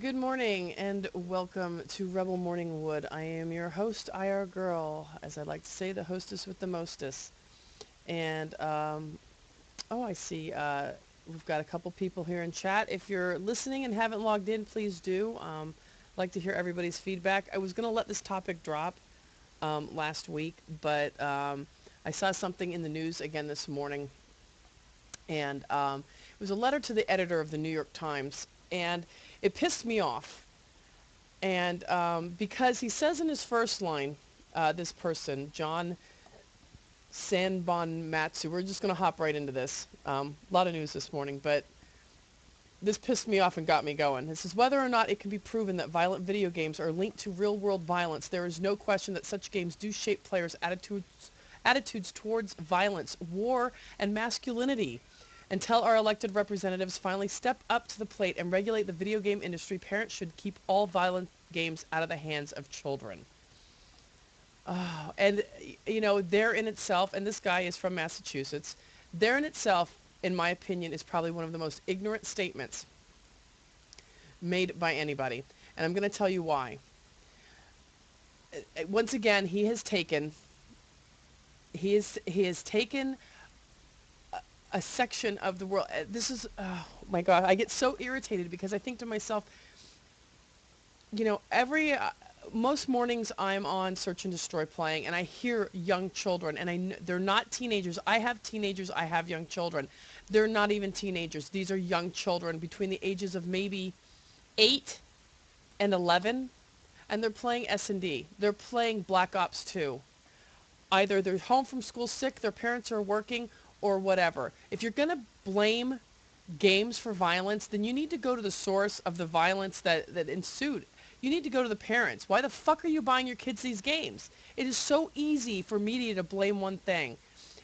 Good morning and welcome to Rebel Morning Wood. I am your host, IR Girl, as I like to say, the hostess with the mostest. And, I see we've got a couple people here in chat. If you're listening and haven't logged in, please do. I'd like to hear everybody's feedback. I was going to let this topic drop last week, but I saw something in the news again this morning, and it was a letter to the editor of the New York Times, and it pissed me off. And because he says in his first line, this person, John Sanbonmatsu, we're just going to hop right into this. A lot of news this morning, but this pissed me off and got me going. It says, whether or not it can be proven that violent video games are linked to real-world violence, there is no question that such games do shape players' attitudes towards violence, war, and masculinity. Until our elected representatives finally step up to the plate and regulate the video game industry, parents should keep all violent games out of the hands of children. And, there in itself, and this guy is from Massachusetts, there in itself, in my opinion, is probably one of the most ignorant statements made by anybody. And I'm going to tell you why. Once again, he has taken a section of the world. This is, oh my God, I get so irritated because I think to myself, most mornings I'm on Search and Destroy playing, and I hear young children, and they're not teenagers. I have teenagers, I have young children. They're not even teenagers. These are young children between the ages of maybe 8 and 11, and they're playing S&D. They're playing Black Ops 2. Either they're home from school sick, their parents are working, or whatever. If you're going to blame games for violence, then you need to go to the source of the violence that ensued. You need to go to the parents. Why the fuck are you buying your kids these games? It is so easy for media to blame one thing.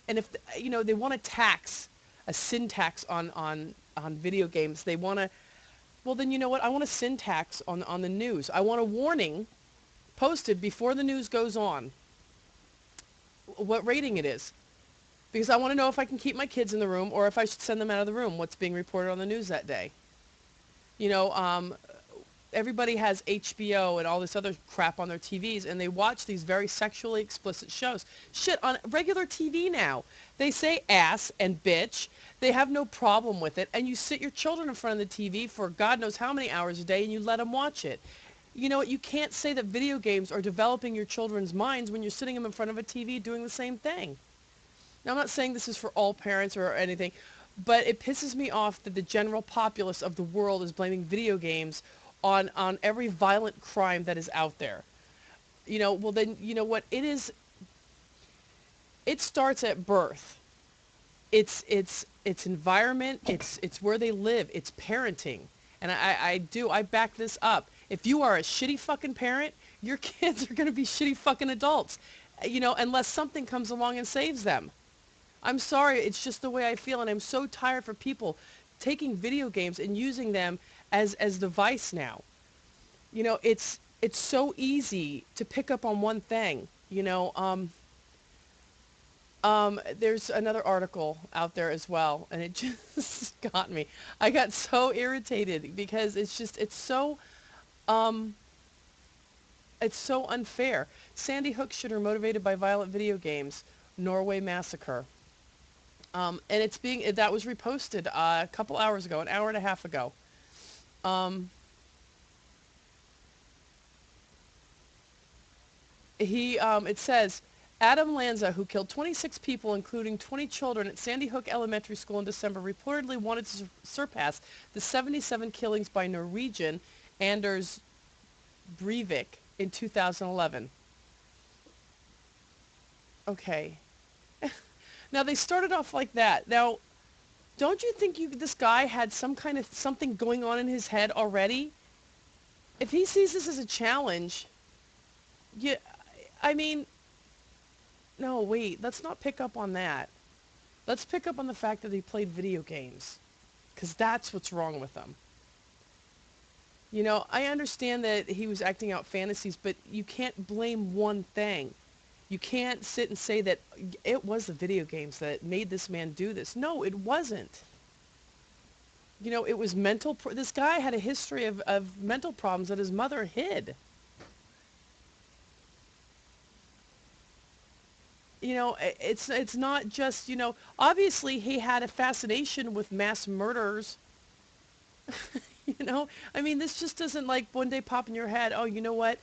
And if, they want to tax, a sin tax on video games, they want to, well then you know what? I want a sin tax on the news. I want a warning posted before the news goes on what rating it is. Because I want to know if I can keep my kids in the room or if I should send them out of the room, what's being reported on the news that day. Everybody has HBO and all this other crap on their TVs, and they watch these very sexually explicit shows. Shit, on regular TV now, they say ass and bitch. They have no problem with it, and you sit your children in front of the TV for God knows how many hours a day, and you let them watch it. You know what? You can't say that video games are developing your children's minds when you're sitting them in front of a TV doing the same thing. Now, I'm not saying this is for all parents or anything, but it pisses me off that the general populace of the world is blaming video games on every violent crime that is out there. Well then, you know what? It starts at birth. It's environment, it's where they live, it's parenting. And I back this up. If you are a shitty fucking parent, your kids are going to be shitty fucking adults. Unless something comes along and saves them. I'm sorry, it's just the way I feel, and I'm so tired for people taking video games and using them as the vice now. It's so easy to pick up on one thing. There's another article out there as well, and it just got me. I got so irritated because um, it's so unfair. Sandy Hook shooter motivated by violent video games, Norway massacre. And that was reposted a couple hours ago, an hour and a half ago. It says, Adam Lanza, who killed 26 people, including 20 children at Sandy Hook Elementary School in December, reportedly wanted to surpass the 77 killings by Norwegian Anders Breivik in 2011. Okay. Now, they started off like that. Now, don't you think this guy had some kind of something going on in his head already? If he sees this as a challenge, yeah, I mean, no, wait, let's not pick up on that. Let's pick up on the fact that he played video games, because that's what's wrong with him. I understand that he was acting out fantasies, but you can't blame one thing. You can't sit and say that it was the video games that made this man do this. No, it wasn't. You know, it was this guy had a history of mental problems that his mother hid. You know, it's not just, you know, obviously he had a fascination with mass murders. You know, I mean, this just doesn't like one day pop in your head, oh, you know what?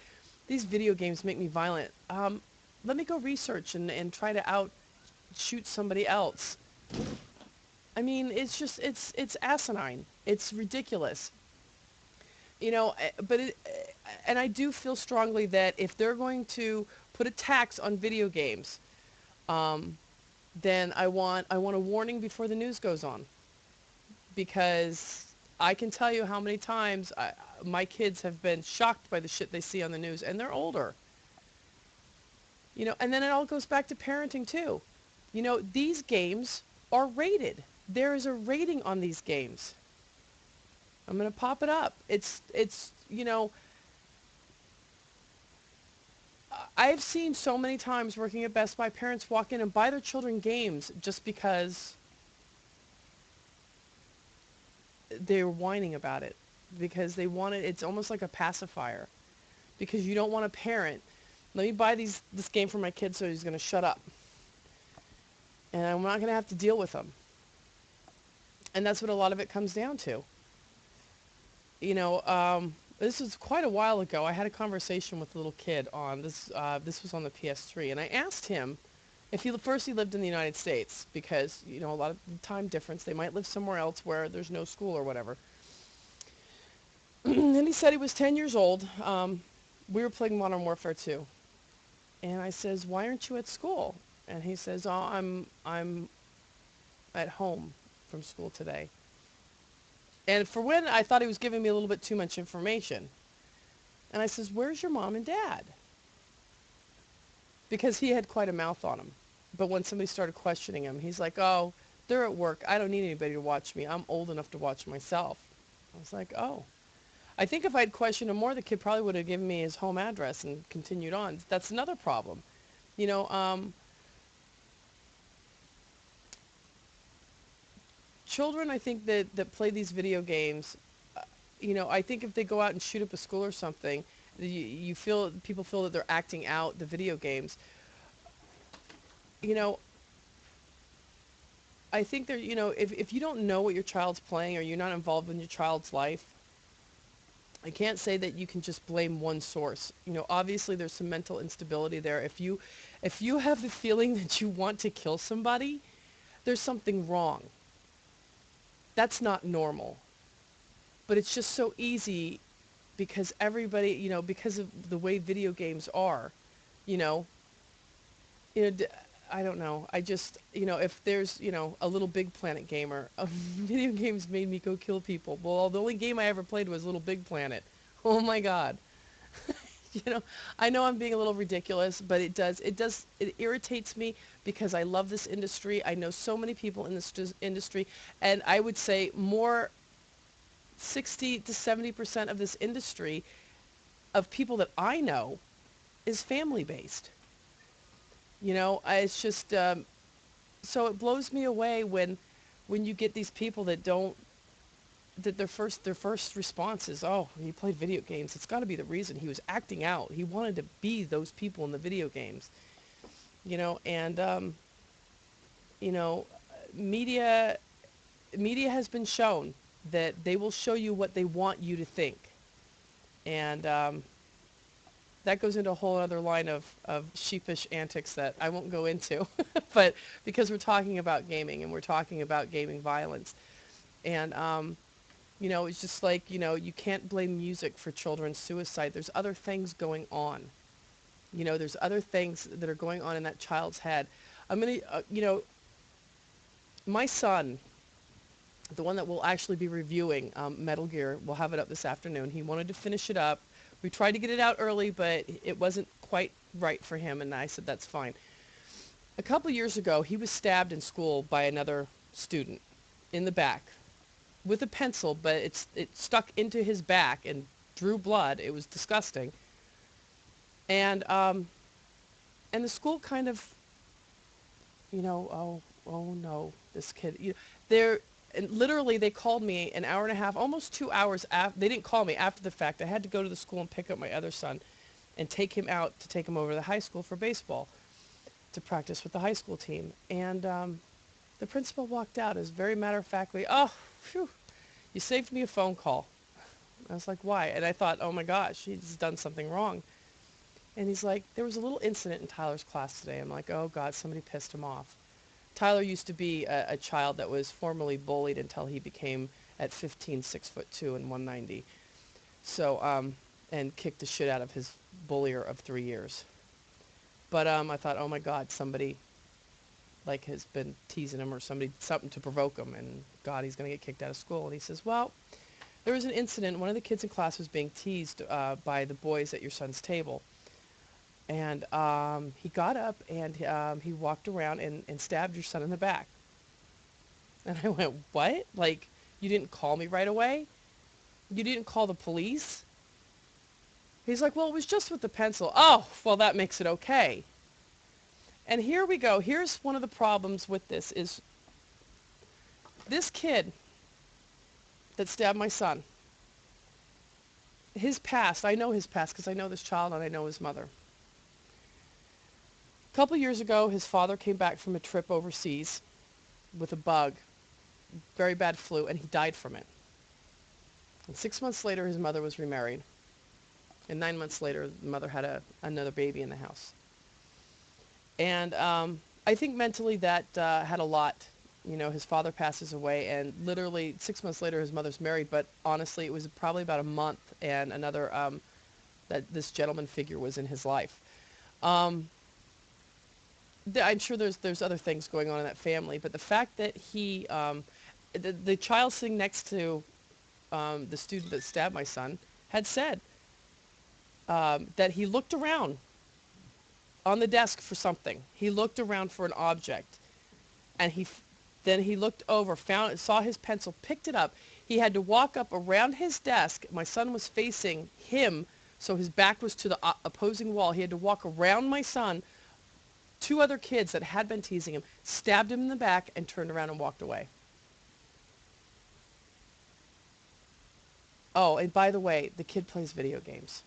These video games make me violent. Let me go research and try to shoot somebody else. I mean, it's just, it's asinine. It's ridiculous. You know, and I do feel strongly that if they're going to put a tax on video games, um, then I want a warning before the news goes on, because I can tell you how many times my kids have been shocked by the shit they see on the news, and they're older. You know, and then it all goes back to parenting too. You know, these games are rated. There is a rating on these games. I'm going to pop it up. It's, you know, I've seen so many times working at Best Buy, parents walk in and buy their children games just because they're whining about it, because they want it. It's almost like a pacifier, because you don't want a parent. Let me buy this game for my kid so he's going to shut up, and I'm not going to have to deal with him. And that's what a lot of it comes down to. You know, this was quite a while ago. I had a conversation with a little kid on this. This was on the PS3, and I asked him if he lived in the United States, because, you know, a lot of the time difference. They might live somewhere else where there's no school or whatever. And he said he was 10 years old. We were playing Modern Warfare 2. And I says, "Why aren't you at school?" And he says, "Oh, I'm at home from school today." And for when I thought he was giving me a little bit too much information. And I says, "Where's your mom and dad?" Because he had quite a mouth on him. But when somebody started questioning him, he's like, "Oh, they're at work. I don't need anybody to watch me. I'm old enough to watch myself." I was like, "Oh." I think if I'd questioned him more, the kid probably would have given me his home address and continued on. That's another problem. You know, children, I think that play these video games, you know, I think if they go out and shoot up a school or something, people feel that they're acting out the video games. You know, I think they're, you know, if you don't know what your child's playing, or you're not involved in your child's life, I can't say that you can just blame one source. You know, obviously there's some mental instability there. If you have the feeling that you want to kill somebody, there's something wrong. That's not normal. But it's just so easy, because everybody, you know, because of the way video games are, you know, you know, I don't know. I just, you know, if there's, you know, a Little Big Planet gamer, video games made me go kill people. Well, the only game I ever played was Little Big Planet. Oh my God. You know, I know I'm being a little ridiculous, but it irritates me, because I love this industry. I know so many people in this industry, and I would say more 60 to 70% of this industry, of people that I know, is family based. You know, it's just, so it blows me away when you get these people that don't, that their first response is, "Oh, he played video games. It's got to be the reason. He was acting out. He wanted to be those people in the video games." You know, and you know, media media has been shown that they will show you what they want you to think, and that goes into a whole other line of sheepish antics that I won't go into, but because we're talking about gaming, and we're talking about gaming violence, and you know, it's just like, you know, you can't blame music for children's suicide. There's other things going on. You know, there's other things that are going on in that child's head. I'm gonna, you know, my son, the one that will actually be reviewing Metal Gear, we'll have it up this afternoon. He wanted to finish it up. We tried to get it out early, but it wasn't quite right for him, and I said that's fine. A couple years ago, he was stabbed in school by another student in the back with a pencil, but it stuck into his back and drew blood. It was disgusting. And the school kind of, you know, oh no, this kid, you know, they're and literally they called me an hour and a half, almost 2 hours after. They didn't call me after the fact. I had to go to the school and pick up my other son and take him out to take him over to the high school for baseball to practice with the high school team. And the principal walked out as very matter-of-factly, oh, phew, you saved me a phone call. I was like, why? And I thought, oh my gosh, he's done something wrong. And he's like, there was a little incident in Tyler's class today. I'm like, oh God, somebody pissed him off. Tyler used to be a child that was formerly bullied until he became, at 15, 6'2" and 190. So, and kicked the shit out of his bullier of 3 years. But I thought, oh my God, somebody like has been teasing him or something to provoke him, and God, he's going to get kicked out of school. And he says, well, there was an incident. One of the kids in class was being teased by the boys at your son's table. And he got up and he walked around and stabbed your son in the back. And I went, what? Like, you didn't call me right away? You didn't call the police? He's like, well, it was just with the pencil. Oh, well, that makes it okay. And here we go. Here's one of the problems with this is this kid that stabbed my son, his past, I know his past because I know this child and I know his mother. A couple years ago, his father came back from a trip overseas with a bug, very bad flu, and he died from it. And 6 months later, his mother was remarried. And 9 months later, the mother had another baby in the house. And I think mentally that had a lot. You know, his father passes away, and literally 6 months later, his mother's married. But honestly, it was probably about a month, and another that this gentleman figure was in his life. I'm sure there's other things going on in that family, but the fact that he, the child sitting next to the student that stabbed my son, had said that he looked around on the desk for something. He looked around for an object, and then he looked over, saw his pencil, picked it up. He had to walk up around his desk. My son was facing him, so his back was to the opposing wall. He had to walk around my son, two other kids that had been teasing him, stabbed him in the back, and turned around and walked away. Oh, and by the way, the kid plays video games.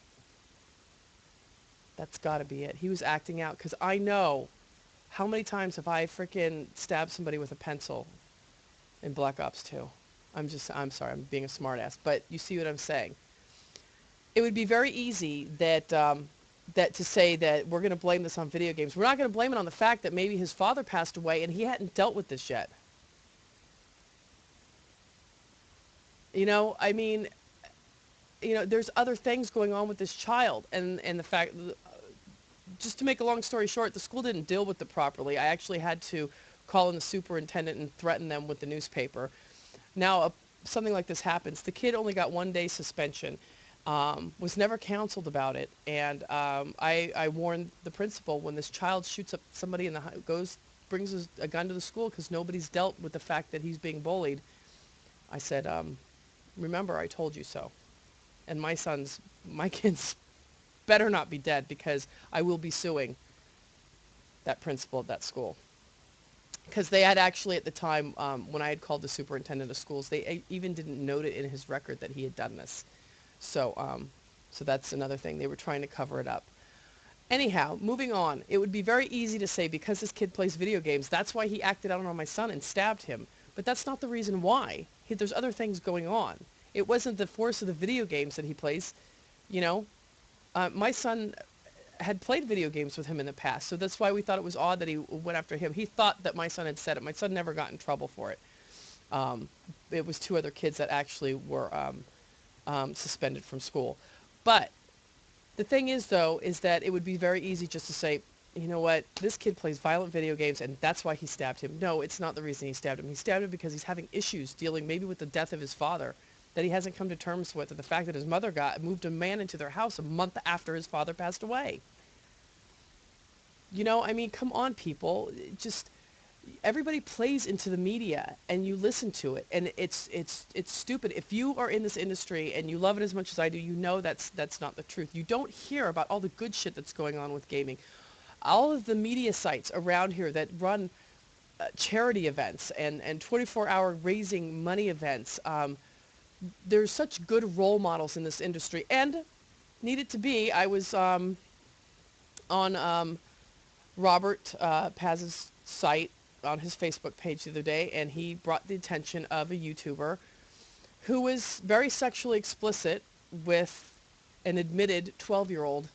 That's got to be it. He was acting out, because I know how many times have I freaking stabbed somebody with a pencil in Black Ops 2. I'm sorry, I'm being a smartass, but you see what I'm saying. It would be very easy that to say that we're going to blame this on video games. We're not going to blame it on the fact that maybe his father passed away and he hadn't dealt with this yet. You know, I mean, you know, there's other things going on with this child, and the fact, just to make a long story short, the school didn't deal with it properly. I actually had to call in the superintendent and threaten them with the newspaper. Now, something like this happens. The kid only got 1 day suspension, was never counseled about it, and I warned the principal when this child shoots up somebody in the brings a gun to the school because nobody's dealt with the fact that he's being bullied. I said, remember, I told you so. And my kids better not be dead, because I will be suing that principal at that school. Because they had actually, at the time, when I had called the superintendent of schools, they even didn't note it in his record that he had done this. So, so that's another thing. They were trying to cover it up. Anyhow, moving on. It would be very easy to say, because this kid plays video games, that's why he acted out on my son and stabbed him. But that's not the reason why. There's other things going on. It wasn't the force of the video games that he plays, you know. My son had played video games with him in the past, so that's why we thought it was odd that he went after him. He thought that my son had said it. My son never got in trouble for it. It was two other kids that actually were suspended from school. But the thing is, though, is that it would be very easy just to say, you know what, this kid plays violent video games, and that's why he stabbed him. No, it's not the reason he stabbed him. He stabbed him because he's having issues dealing maybe with the death of his father that he hasn't come to terms with, and the fact that his mother moved a man into their house a month after his father passed away. You know, I mean, come on, people. Just, everybody plays into the media, and you listen to it, and it's stupid. If you are in this industry and you love it as much as I do, you know that's not the truth. You don't hear about all the good shit that's going on with gaming. All of the media sites around here that run charity events and 24-hour raising money events. There's such good role models in this industry, and needed to be. I was on Robert Paz's site on his Facebook page the other day, and he brought the attention of a YouTuber who was very sexually explicit with an admitted 12-year-old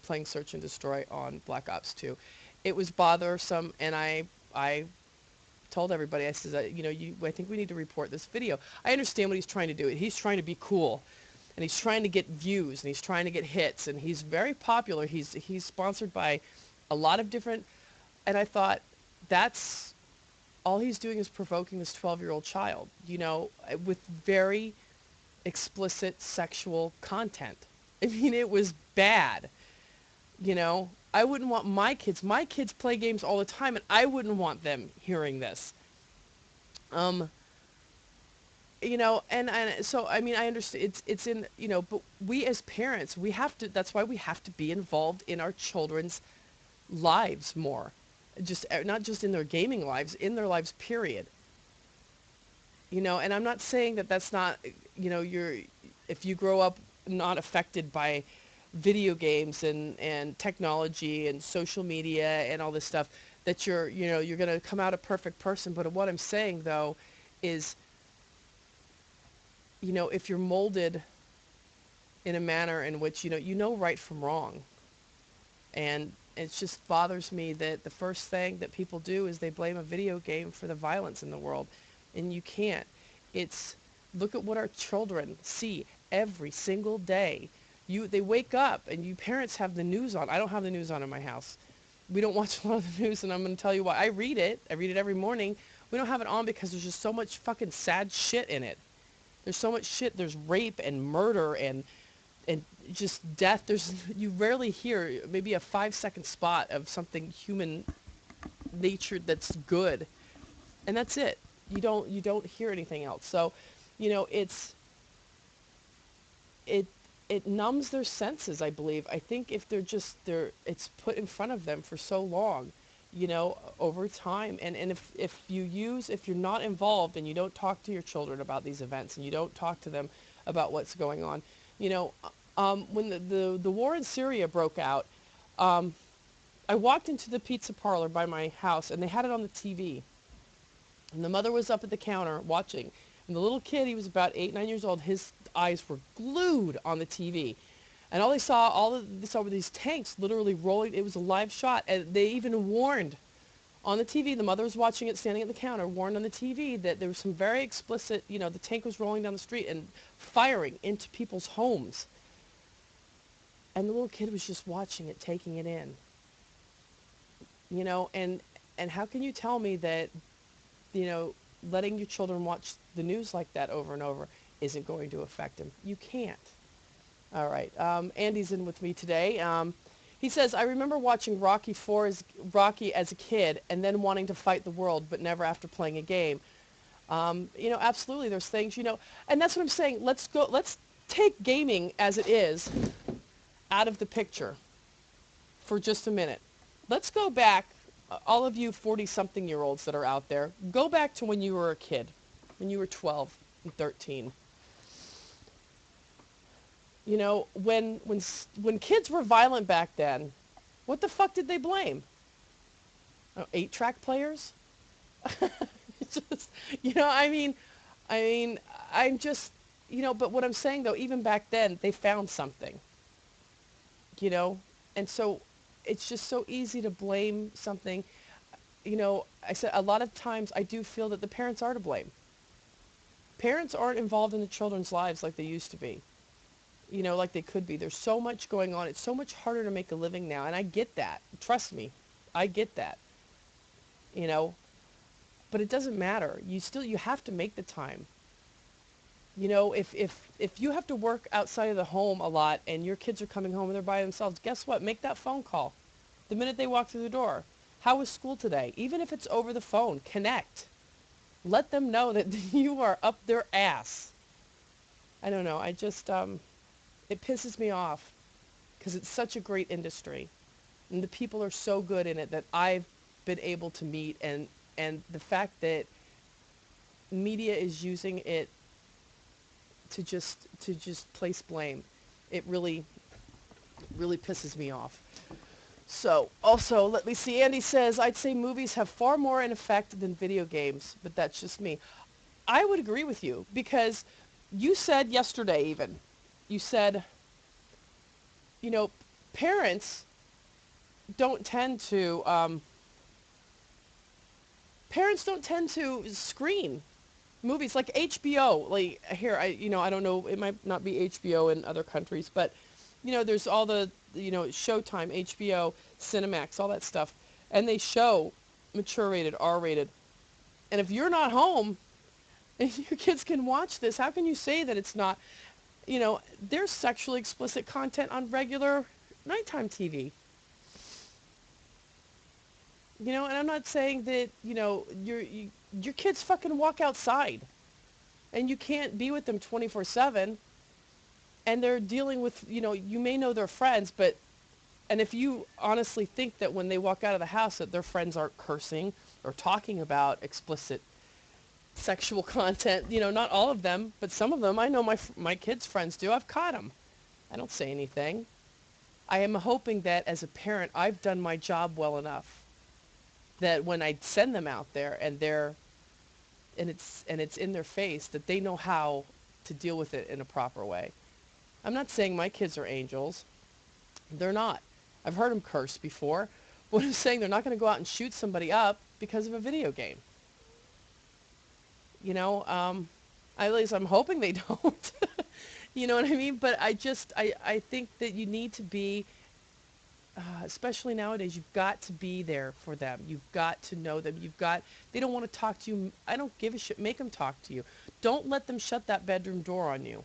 playing Search and Destroy on Black Ops 2. It was bothersome, and I told everybody, I said, I think we need to report this video. I understand what he's trying to do. He's trying to be cool, and he's trying to get views, and he's trying to get hits, and he's very popular. He's sponsored by a lot of different, and I thought, that's all he's doing is provoking this 12-year-old child, with very explicit sexual content. I mean, it was bad. I wouldn't want my kids play games all the time, and I wouldn't want them hearing this. And so, I mean, I understand it's in, but we as parents, that's why we have to be involved in our children's lives more. Not just in their gaming lives, in their lives, period. And I'm not saying that that's not, if you grow up not affected by video games and technology and social media and all this stuff, that you're going to come out a perfect person. But what I'm saying, though, is, if you're molded in a manner in which, you know right from wrong. And it just bothers me that the first thing that people do is they blame a video game for the violence in the world. And you can't. Look at what our children see every single day. They wake up, and you parents have the news on. I don't have the news on in my house. We don't watch a lot of the news, and I'm going to tell you why. I read it every morning. We don't have it on because there's just so much fucking sad shit in it. There's so much shit. There's rape and murder and just death. You rarely hear maybe a 5-second spot of something human natured that's good, and that's it. You don't hear anything else. So, it numbs their senses, I believe. I think if it's put in front of them for so long, over time, and if you're not involved and you don't talk to your children about these events and you don't talk to them about what's going on, when the war in Syria broke out, I walked into the pizza parlor by my house, and they had it on the TV. And the mother was up at the counter watching. And the little kid, he was about 8, 9 years old, his eyes were glued on the TV. And all they saw were these tanks literally rolling. It was a live shot. And they even warned on the TV, the mother was watching it standing at the counter, warned on the TV that there was some very explicit, the tank was rolling down the street and firing into people's homes. And the little kid was just watching it, taking it in. And how can you tell me that, letting your children watch the news like that over and over isn't going to affect them? You can't. All right. Andy's in with me today. He says, I remember watching Rocky as a kid and then wanting to fight the world, but never after playing a game. Absolutely. There's things, and that's what I'm saying. Let's take gaming as it is out of the picture for just a minute. Let's go back, all of you 40-something-year-olds that are out there, go back to when you were a kid, when you were 12 and 13. When kids were violent back then, what the fuck did they blame? 8-track players? Just, I'm just, but what I'm saying, though, even back then, they found something. And so it's just so easy to blame something. I said a lot of times I do feel that the parents are to blame. Parents aren't involved in the children's lives like they used to be, like they could be. There's so much going on. It's so much harder to make a living now, and I get that. Trust me, I get that. But it doesn't matter. You have to make the time. If you have to work outside of the home a lot and your kids are coming home and they're by themselves, guess what? Make that phone call the minute they walk through the door. How was school today? Even if it's over the phone, connect. Let them know that you are up their ass. I don't know. I just, it pisses me off because it's such a great industry. And the people are so good in it that I've been able to meet and and the fact that media is using it to just place blame, it really pisses me off. So, also, let me see. Andy says, I'd say movies have far more in effect than video games, but that's just me. I would agree with you because you said yesterday even, you said, you know, parents don't tend to, parents don't tend to screen movies like HBO. Like here, I don't know, it might not be HBO in other countries, but there's all the, Showtime, HBO, Cinemax, all that stuff, and they show mature rated, R rated. And if you're not home and your kids can watch this, how can you say that it's not, there's sexually explicit content on regular nighttime TV. And I'm not saying that, your kids fucking walk outside and you can't be with them 24/7 and they're dealing with, you may know their friends, but, and if you honestly think that when they walk out of the house that their friends aren't cursing or talking about explicit sexual content, not all of them, but some of them, I know my kids' friends do. I've caught them. I don't say anything. I am hoping that as a parent, I've done my job well enough that when I send them out there and it's in their face, that they know how to deal with it in a proper way. I'm not saying my kids are angels. They're not. I've heard them curse before. But I'm saying they're not going to go out and shoot somebody up because of a video game. At least I'm hoping they don't. You know what I mean? But I think that you need to be, especially nowadays, you've got to be there for them. You've got to know them. They don't want to talk to you. I don't give a shit. Make them talk to you. Don't let them shut that bedroom door on you.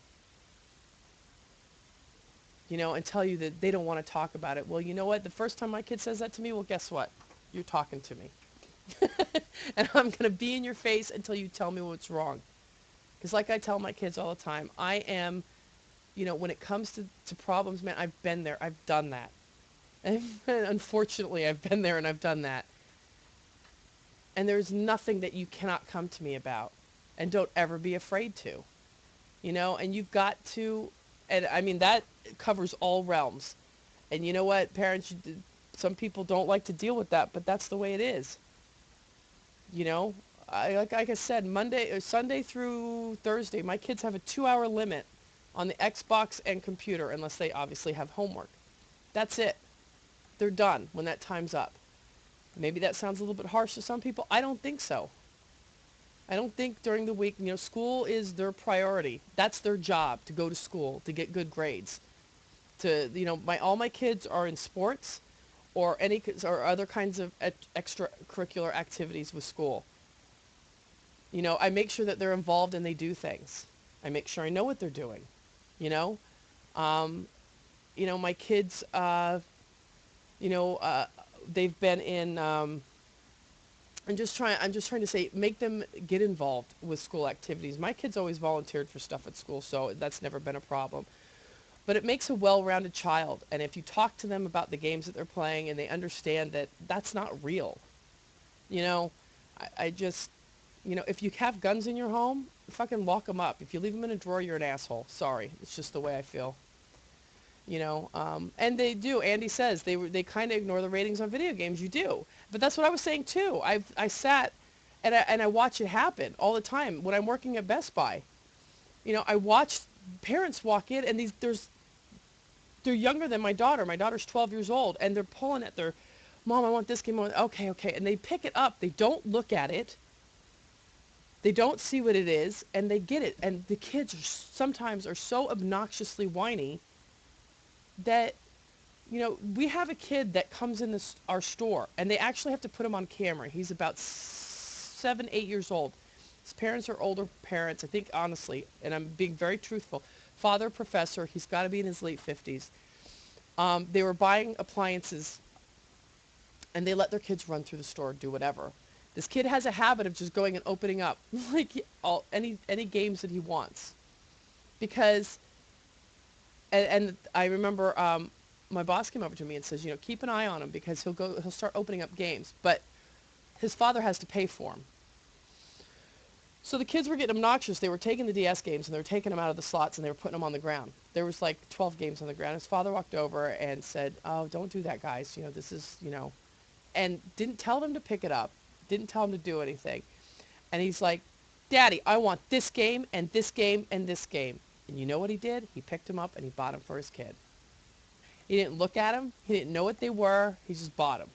And tell you that they don't want to talk about it. Well, you know what? The first time my kid says that to me, well, guess what? You're talking to me. And I'm going to be in your face until you tell me what's wrong. Because like I tell my kids all the time, I am, when it comes to problems, man, I've been there. I've done that. And unfortunately, I've been there and I've done that. And there's nothing that you cannot come to me about. And don't ever be afraid to. And you've got to, and I mean, that covers all realms. And you know what, parents, some people don't like to deal with that, but that's the way it is. Like I said, Monday or Sunday through Thursday, my kids have a 2-hour limit on the Xbox and computer, unless they obviously have homework. That's it. They're done when that time's up. Maybe that sounds a little bit harsh to some people. I don't think so. I don't think during the week, school is their priority. That's their job, to go to school, to get good grades. All my kids are in sports or other kinds of extracurricular activities with school. I make sure that they're involved and they do things. I make sure I know what they're doing. My kids, they've been in, I'm just trying to say, make them get involved with school activities. My kids always volunteered for stuff at school, so that's never been a problem. But it makes a well-rounded child. And if you talk to them about the games that they're playing and they understand that that's not real, I just, if you have guns in your home, fucking lock them up. If you leave them in a drawer, you're an asshole. Sorry. It's just the way I feel. And they do. Andy says they kind of ignore the ratings on video games. You do. But that's what I was saying too. I sat and I watch it happen all the time when I'm working at Best Buy. I watch parents walk in and they're younger than my daughter. My daughter's 12 years old and they're pulling at their, Mom, I want this game. Okay. And they pick it up. They don't look at it. They don't see what it is and they get it. And the kids sometimes are so obnoxiously whiny that, we have a kid that comes in our store and they actually have to put him on camera. He's about 7, 8 years old. His parents are older parents, I think, honestly, and I'm being very truthful. Father, professor, he's got to be in his late 50s. They were buying appliances and they let their kids run through the store, do whatever. This kid has a habit of just going and opening up like any games that he wants. Because, and I remember my boss came over to me and says, keep an eye on him because he'll start opening up games. But his father has to pay for them. So the kids were getting obnoxious. They were taking the DS games and they were taking them out of the slots and they were putting them on the ground. There was like 12 games on the ground. His father walked over and said, "Oh, don't do that, guys. You know, this is, you know," and didn't tell them to pick it up. Didn't tell them to do anything. And he's like, "Daddy, I want this game and this game and this game." And you know what he did? He picked them up and he bought them for his kid. He didn't look at them. He didn't know what they were. He just bought them.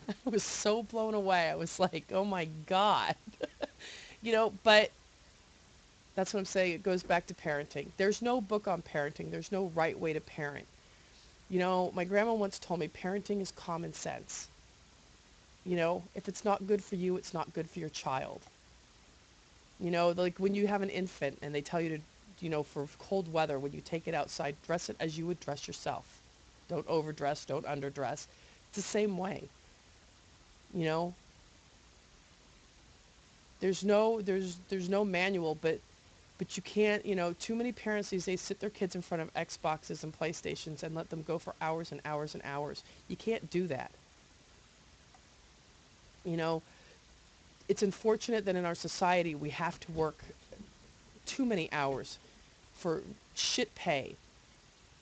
I was so blown away. I was like, oh my God. You know, but that's what I'm saying. It goes back to parenting. There's no book on parenting. There's no right way to parent. You know, my grandma once told me parenting is common sense. You know, if it's not good for you, it's not good for your child. You know, like when you have an infant and they tell you to, you know, for cold weather, when you take it outside, dress it as you would dress yourself. Don't overdress, don't underdress. It's the same way. You know, there's no manual, but you can't, you know, too many parents these days sit their kids in front of Xboxes and PlayStations and let them go for hours and hours and hours. You can't do that. You know, it's unfortunate that in our society we have to work too many hours for shit pay.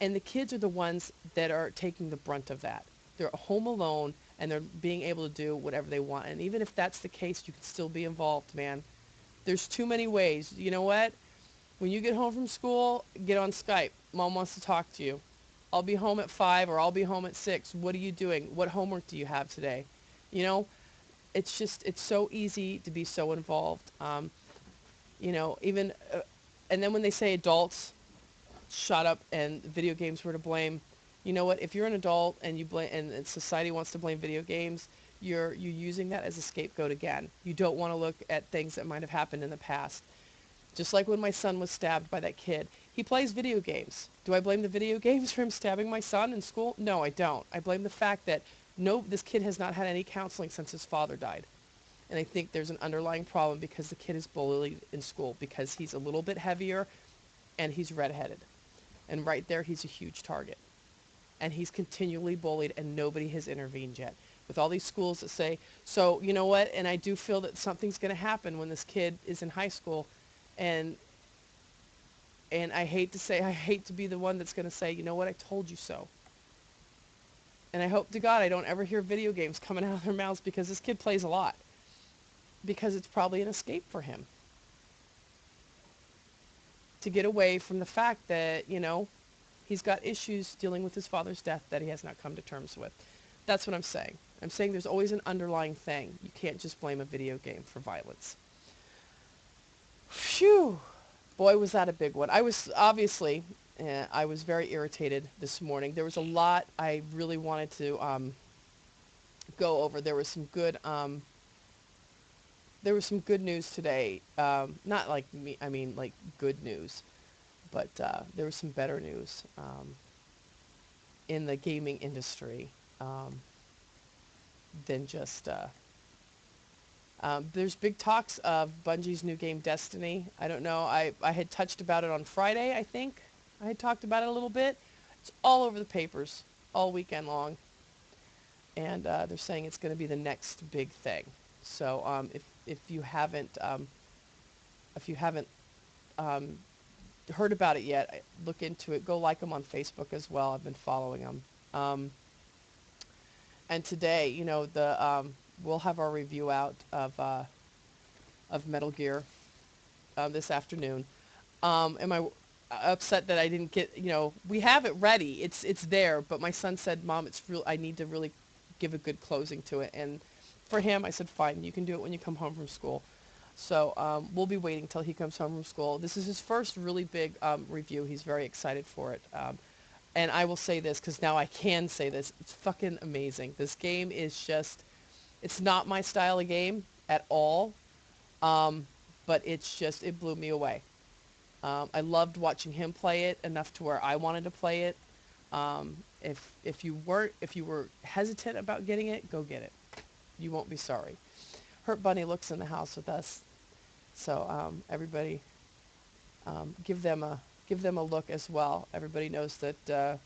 And the kids are the ones that are taking the brunt of that. They're home alone and they're being able to do whatever they want. And even if that's the case, you can still be involved, man. There's too many ways. You know what? When you get home from school, get on Skype. Mom wants to talk to you. I'll be home at 5 or I'll be home at 6. What are you doing? What homework do you have today? You know, it's just, it's so easy to be so involved. You know, even, and then when they say adults, shut up and video games were to blame. You know what? If you're an adult and you blame, and society wants to blame video games, you're using that as a scapegoat again. You don't want to look at things that might have happened in the past. Just like when my son was stabbed by that kid. He plays video games. Do I blame the video games for him stabbing my son in school? No, I don't. I blame the fact that no, this kid has not had any counseling since his father died. And I think there's an underlying problem because the kid is bullied in school because he's a little bit heavier and he's redheaded. And right there, he's a huge target. And he's continually bullied and nobody has intervened yet. With all these schools that say, so you know what, and I do feel that something's going to happen when this kid is in high school. And I hate to be the one that's going to say, you know what, I told you so. And I hope to God I don't ever hear video games coming out of their mouths because this kid plays a lot. Because it's probably an escape for him. To get away from the fact that, you know, he's got issues dealing with his father's death that he has not come to terms with. That's what I'm saying. I'm saying there's always an underlying thing. You can't just blame a video game for violence. Phew. Boy, was that a big one. I was obviously, I was very irritated this morning. There was a lot I really wanted to go over. There was some good news today. Not like me, I mean like good news, but there was some better news in the gaming industry than just. There's big talks of Bungie's new game, Destiny. I don't know. I had touched about it on Friday, I think. I had talked about it a little bit. It's all over the papers all weekend long. And they're saying it's going to be the next big thing. So if you haven't heard about it yet, look into it. Go like them on Facebook as well. I've been following them. And today, you know, we'll have our review out of Metal Gear this afternoon. Am I upset that I didn't get, you know, we have it ready. It's there, but my son said, Mom, I need to really give a good closing to it. And for him, I said, fine, you can do it when you come home from school. So we'll be waiting till he comes home from school. This is his first really big review. He's very excited for it. And I will say this, because now I can say this. It's fucking amazing. This game is just, it's not my style of game at all. But it's just, it blew me away. I loved watching him play it enough to where I wanted to play it. If you were hesitant about getting it, go get it. You won't be sorry. Hurt Bunny looks in the house with us. So everybody, give them a look as well. Everybody knows that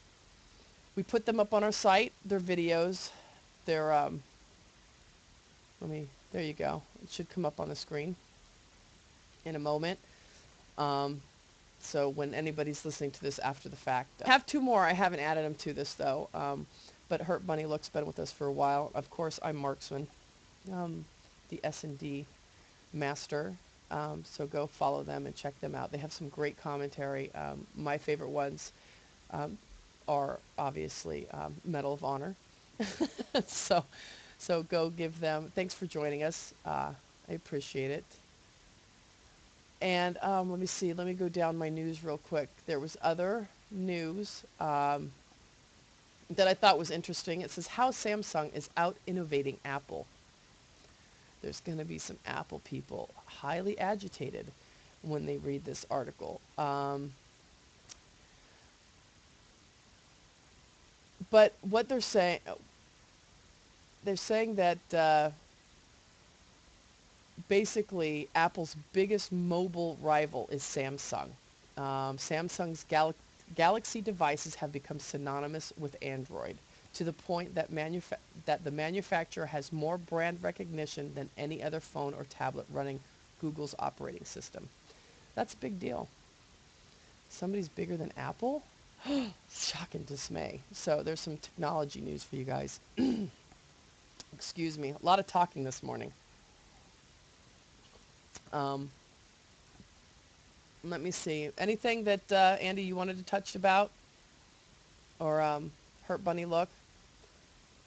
we put them up on our site. They're videos. They're There you go. It should come up on the screen in a moment. Um, so when anybody's listening to this after the fact. I have two more. I haven't added them to this though. But Hurt Bunny Look's been with us for a while. Of course, I'm Marksman, the S&D master. So go follow them and check them out. They have some great commentary. My favorite ones are obviously Medal of Honor. so, so go give them. Thanks for joining us. I appreciate it. And let me see. Let me go down my news real quick. There was other news that I thought was interesting. It says how Samsung is out innovating Apple. There's going to be some Apple people highly agitated when they read this article. But what they're saying that basically Apple's biggest mobile rival is Samsung. Samsung's Galaxy devices have become synonymous with Android to the point that the manufacturer has more brand recognition than any other phone or tablet running Google's operating system. That's a big deal. Somebody's bigger than Apple? Shock and dismay. So there's some technology news for you guys. Excuse me. A lot of talking this morning. Let me see. Anything that, Andy, you wanted to touch about? Or Hurt Bunny Look?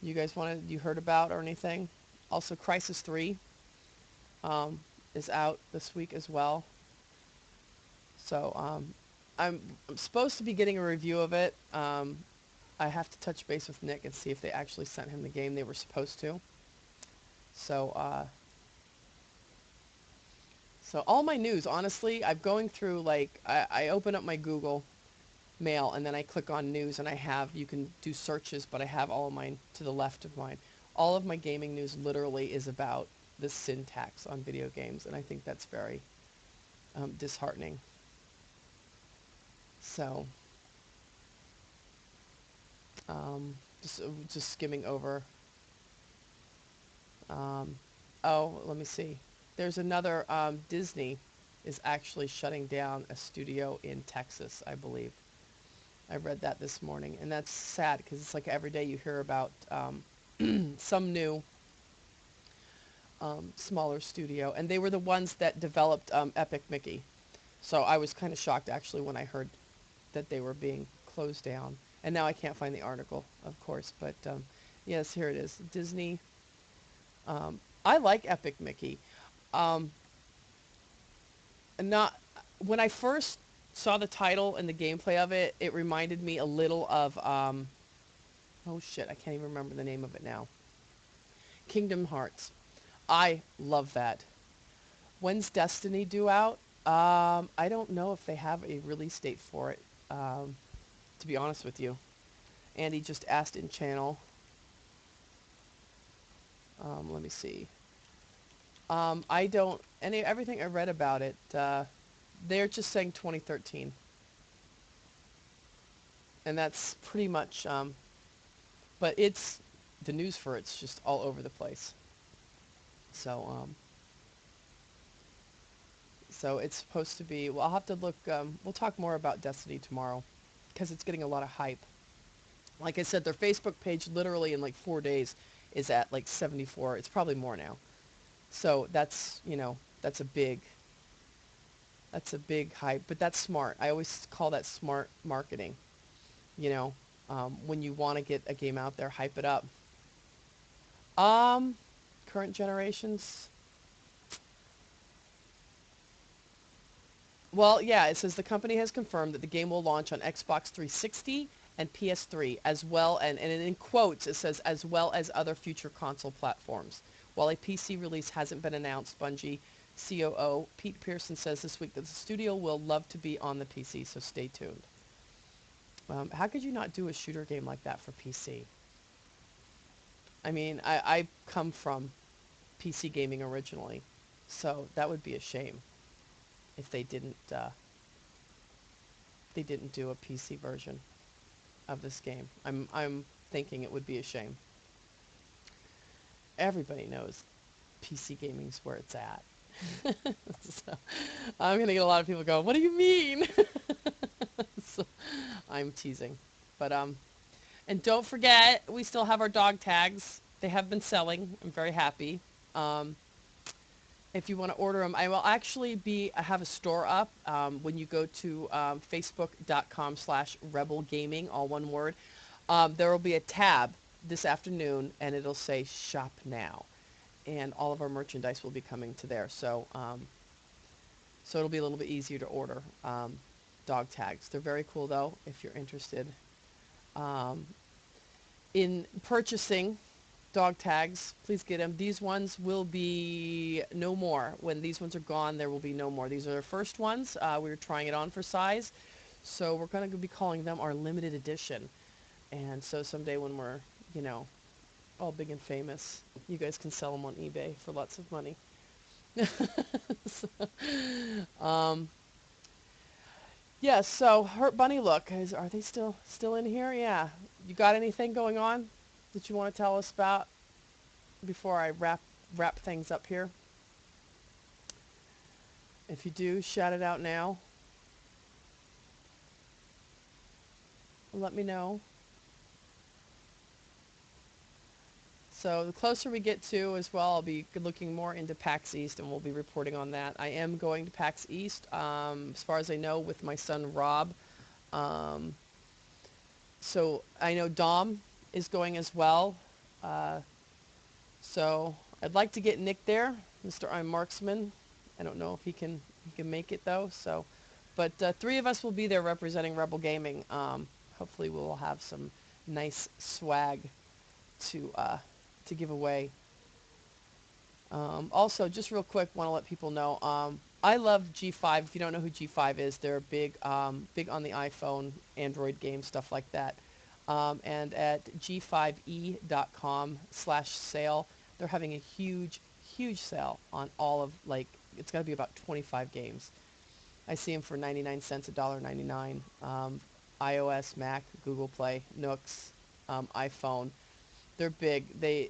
You guys you heard about or anything? Also, Crisis 3 is out this week as well. So I'm supposed to be getting a review of it. I have to touch base with Nick and see if they actually sent him the game they were supposed to. So, so all my news, honestly, I'm going through, like, I open up my Google Mail and then I click on news and you can do searches, but I have all of mine to the left of mine. All of my gaming news literally is about the syntax on video games, and I think that's very disheartening. So, just skimming over. Oh, let me see. There's another, Disney is actually shutting down a studio in Texas, I believe. I read that this morning, and that's sad because it's like every day you hear about some new smaller studio, and they were the ones that developed Epic Mickey. So I was kind of shocked actually when I heard that they were being closed down. And now I can't find the article, of course, but yes, here it is. Disney. I like Epic Mickey. Not when I first saw the title and the gameplay of it, it reminded me a little of oh shit, I can't even remember the name of it now. Kingdom Hearts. I love that. When's Destiny due out? I don't know if they have a release date for it, to be honest with you. Andy just asked in channel. Let me see. I don't, everything I read about it, they're just saying 2013. And that's pretty much, but the news for it's just all over the place. So, so it's supposed to be, well, I'll have to look, we'll talk more about Destiny tomorrow, because it's getting a lot of hype. Like I said, their Facebook page literally in like 4 days is at like 74. It's probably more now. So that's, that's a big hype, but that's smart. I always call that smart marketing. When you want to get a game out there, hype it up. Current generations. Well, yeah, it says the company has confirmed that the game will launch on Xbox 360 and PS3 as well, and in quotes it says as well as other future console platforms. While a PC release hasn't been announced, Bungie COO Pete Pearson says this week that the studio will love to be on the PC, so stay tuned. How could you not do a shooter game like that for PC? I mean, I come from PC gaming originally, so that would be a shame if they didn't do a PC version of this game. I'm thinking it would be a shame. Everybody knows PC gaming's where it's at. So I'm going to get a lot of people going, what do you mean? So I'm teasing. But, and don't forget, we still have our dog tags. They have been selling. I'm very happy. Um, if you want to order them, I will actually I have a store up when you go to facebook.com/Rebel Gaming, all one word. There will be a tab this afternoon, and it'll say Shop Now. And all of our merchandise will be coming to there. So, so it'll be a little bit easier to order dog tags. They're very cool, though, if you're interested um, in purchasing dog tags. Please get them. These ones will be no more. When these ones are gone, there will be no more. These are our first ones. We were trying it on for size. So we're going to be calling them our limited edition. And so someday when we're, you know, all big and famous, you guys can sell them on eBay for lots of money. So, yeah, so Hurt Bunny, look, are they still in here? Yeah. You got anything going on that you want to tell us about before I wrap things up here? If you do, shout it out now. Let me know. So the closer we get to as well, I'll be looking more into PAX East, and we'll be reporting on that. I am going to PAX East, as far as I know, with my son Rob. Um, so I know Dom is going as well. So I'd like to get Nick there, Mr. I'm Marksman. I don't know if he can make it though. So, but three of us will be there representing Rebel Gaming. Hopefully we'll have some nice swag to give away. Also, just real quick, want to let people know, I love G5. If you don't know who G5 is, they're big on the iPhone, Android games, stuff like that. And at g5e.com/sale, they're having a huge sale on all of, like, it's got to be about 25 games. I see them for 99 cents, $1.99. iOS, Mac, Google Play, Nooks, iPhone. They're big. They're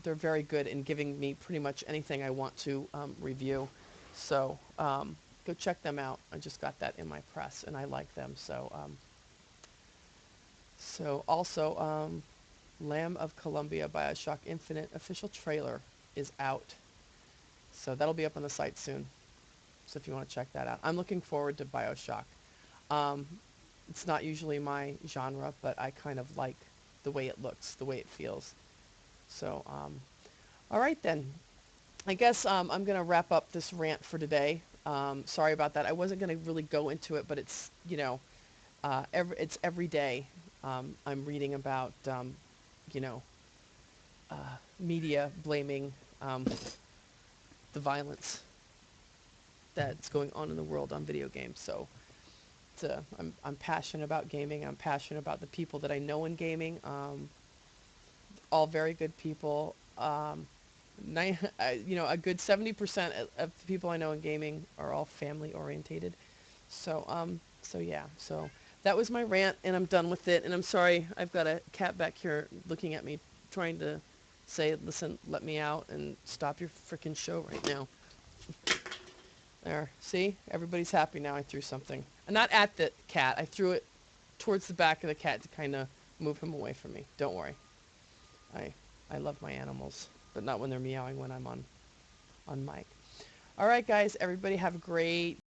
very good in giving me pretty much anything I want to review. So go check them out. I just got that in my press, and I like them. So so also, Lamb of Columbia BioShock Infinite official trailer is out. So that'll be up on the site soon. So if you want to check that out. I'm looking forward to BioShock. It's not usually my genre, but I kind of like the way it looks, the way it feels. So, all right then. I guess I'm going to wrap up this rant for today. Sorry about that. I wasn't going to really go into it, but it's, you know, it's every day I'm reading about, you know, media blaming the violence that's going on in the world on video games. So I'm passionate about gaming. I'm passionate about the people that I know in gaming. All very good people. You know, a good 70% of the people I know in gaming are all family orientated. So so yeah. So that was my rant, and I'm done with it. And I'm sorry, I've got a cat back here looking at me, trying to say, listen, let me out and stop your freaking show right now. There, see? Everybody's happy now. I threw something. Not at the cat. I threw it towards the back of the cat to kind of move him away from me. Don't worry. I love my animals, but not when they're meowing when I'm on mic. All right, guys. Everybody have a great